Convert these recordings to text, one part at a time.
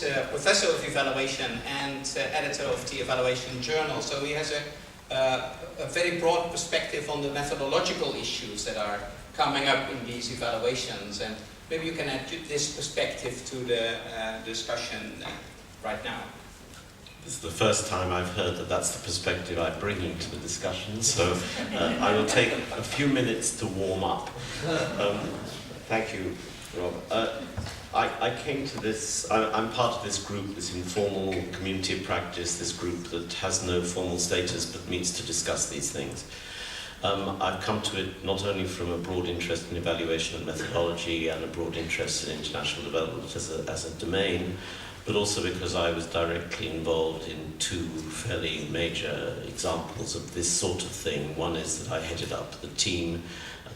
is a professor of evaluation and editor of the Evaluation Journal. So he has a very broad perspective on the methodological issues that are coming up in these evaluations. And maybe you can add this perspective to the discussion right now. This is the first time I've heard that that's the perspective I bring into the discussion, so I will take a few minutes to warm up. Thank you, Rob. I came to this, I'm part of this group, this informal community of practice, this group that has no formal status but meets to discuss these things. I've come to it not only from a broad interest in evaluation and methodology and a broad interest in international development as a domain, but also because I was directly involved in two fairly major examples of this sort of thing. One is that I headed up the team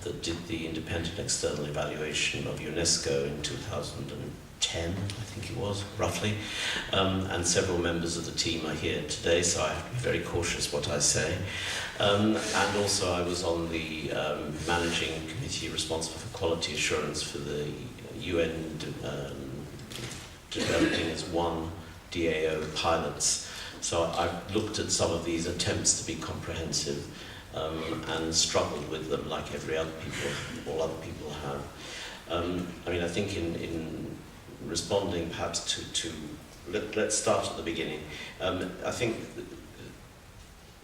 that did the independent external evaluation of UNESCO in 2010, I think it was, roughly. And several members of the team are here today, so I have to be very cautious what I say. And also I was on the managing committee responsible for quality assurance for the UN developing as one DAO pilots. So I've looked at some of these attempts to be comprehensive and struggled with them like all other people have. I mean, I think in responding perhaps let's start at the beginning. I think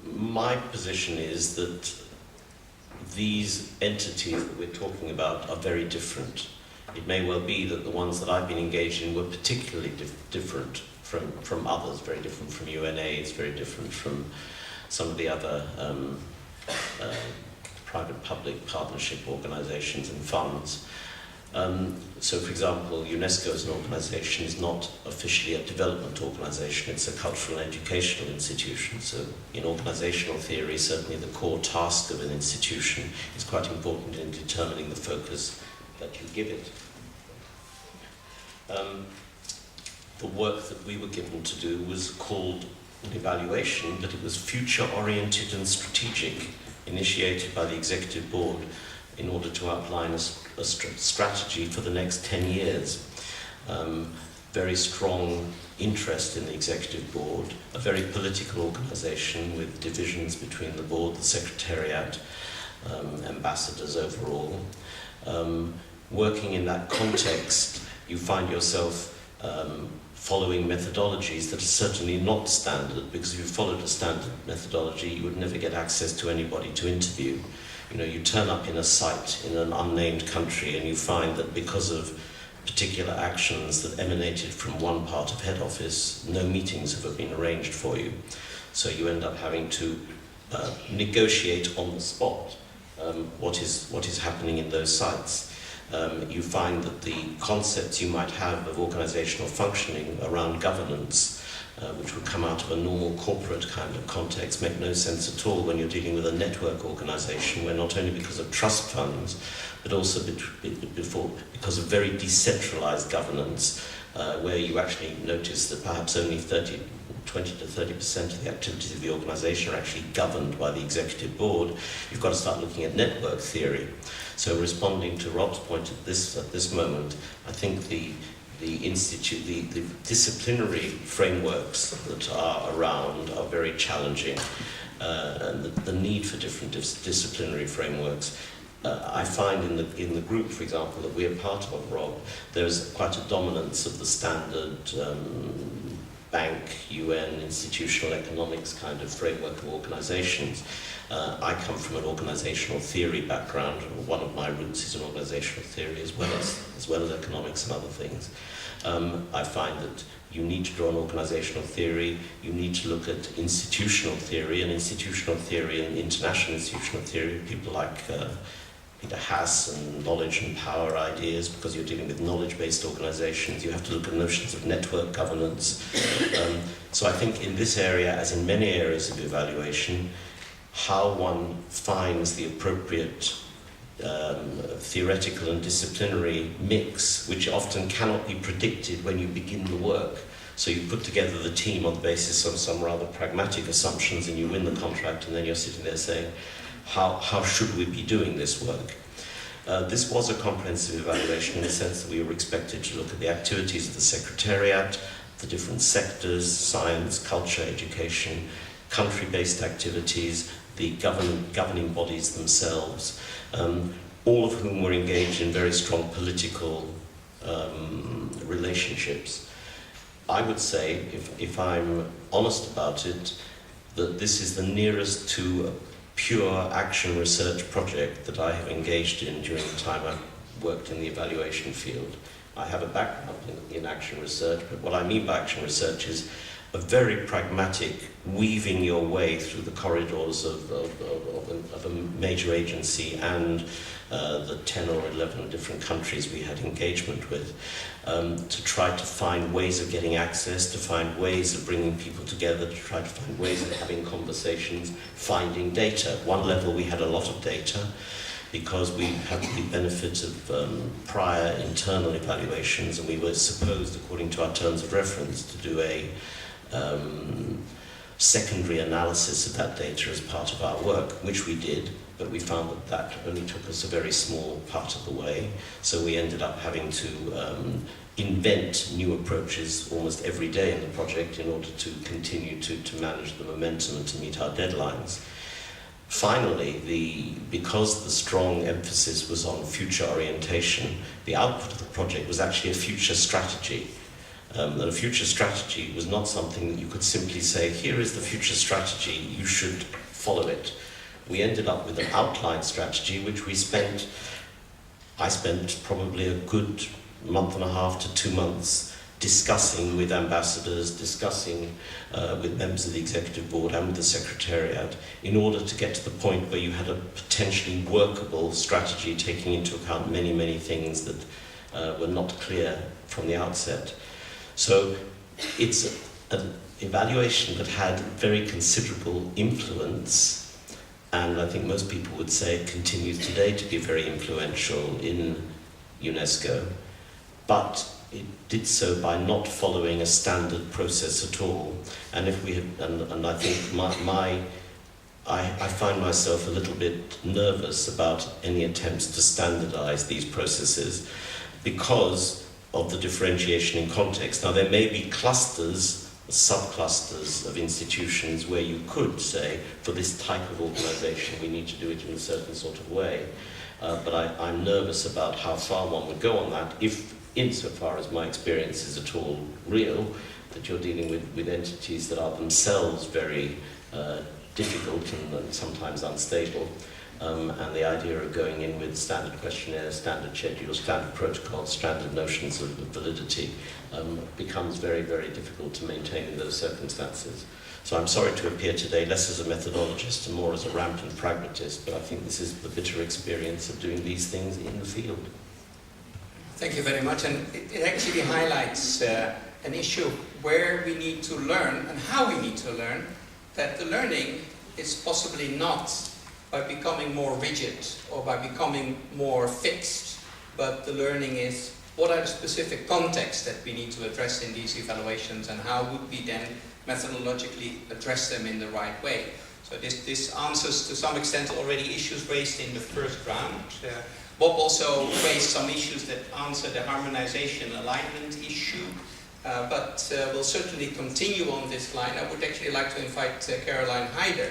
my position is that these entities that we're talking about are very different. It may well be that the ones that I've been engaged in were particularly different from others, very different from UNAIDS, very different from some of the other private-public partnership organizations and funds. So, for example, UNESCO as an organization is not officially a development organization, it's a cultural and educational institution. So, in organizational theory, certainly the core task of an institution is quite important in determining the focus that you give it. The work that we were given to do was called an evaluation, but it was future-oriented and strategic, initiated by the Executive Board in order to outline a strategy for the next 10 years. Very strong interest in the Executive Board, a very political organisation with divisions between the board, the Secretariat, ambassadors overall. Working in that context, you find yourself following methodologies that are certainly not standard, because if you followed a standard methodology, you would never get access to anybody to interview. You know, you turn up in a site in an unnamed country and you find that because of particular actions that emanated from one part of head office, no meetings have been arranged for you. So you end up having to negotiate on the spot what is happening in those sites. You find that the concepts you might have of organizational functioning around governance, which would come out of a normal corporate kind of context, make no sense at all when you're dealing with a network organization where not only because of trust funds, but also because of very decentralized governance, where you actually notice that perhaps only 20 to 30% of the activities of the organization are actually governed by the Executive Board. You've got to start looking at network theory. So responding to Rob's point at this moment, I think the disciplinary frameworks that are around are very challenging, and the need for different disciplinary frameworks. I find in the group, for example, that we are part of, Rob, there's quite a dominance of the standard bank, UN, institutional economics kind of framework of organizations. I come from an organizational theory background. One of my roots is in organizational theory as well as economics and other things. I find that you need to draw an organizational theory, you need to look at institutional theory and international institutional theory, people like Peter Haas and knowledge and power ideas, because you're dealing with knowledge-based organizations. You have to look at notions of network governance. So I think in this area, as in many areas of evaluation, how one finds the appropriate theoretical and disciplinary mix, which often cannot be predicted when you begin the work. So you put together the team on the basis of some rather pragmatic assumptions and you win the contract, and then you're sitting there saying, how should we be doing this work? This was a comprehensive evaluation in the sense that we were expected to look at the activities of the Secretariat, the different sectors, science, culture, education, country-based activities, the governing bodies themselves, all of whom were engaged in very strong political relationships. I would say, if I'm honest about it, that this is the nearest to a pure action research project that I have engaged in during the time I've worked in the evaluation field. I have a background in action research, but what I mean by action research is a very pragmatic weaving your way through the corridors of a major agency and the 10 or 11 different countries we had engagement with, to try to find ways of getting access, to find ways of bringing people together, to try to find ways of having conversations, finding data. At one level we had a lot of data because we had the benefit of prior internal evaluations, and we were supposed, according to our terms of reference, to do a secondary analysis of that data as part of our work, which we did, but we found that that only took us a very small part of the way, so we ended up having to invent new approaches almost every day in the project in order to continue to manage the momentum and to meet our deadlines. Finally, because the strong emphasis was on future orientation, the output of the project was actually a future strategy. And a future strategy was not something that you could simply say, here is the future strategy, you should follow it. We ended up with an outline strategy, which I spent probably a good month and a half to 2 months discussing with ambassadors, discussing with members of the executive board and with the secretariat, in order to get to the point where you had a potentially workable strategy taking into account many, many things that were not clear from the outset. So it's an evaluation that had very considerable influence, and I think most people would say it continues today to be very influential in UNESCO, but it did so by not following a standard process at all. And if we had, and I think I find myself a little bit nervous about any attempts to standardize these processes because of the differentiation in context. Now, there may be clusters, subclusters of institutions where you could say, for this type of organization, we need to do it in a certain sort of way. But I'm nervous about how far one would go on that, if, insofar as my experience is at all real, that you're dealing with entities that are themselves very difficult and sometimes unstable. And the idea of going in with standard questionnaires, standard schedules, standard protocols, standard notions of validity becomes very, very difficult to maintain in those circumstances. So I'm sorry to appear today less as a methodologist and more as a rampant pragmatist, but I think this is the bitter experience of doing these things in the field. Thank you very much, and it actually highlights an issue where we need to learn and how we need to learn, that the learning is possibly not by becoming more rigid or by becoming more fixed, but the learning is what are the specific contexts that we need to address in these evaluations, and how would we then methodologically address them in the right way. So this answers to some extent already issues raised in the first round. Bob also raised some issues that answer the harmonization alignment issue, but we'll certainly continue on this line. I would actually like to invite Caroline Heider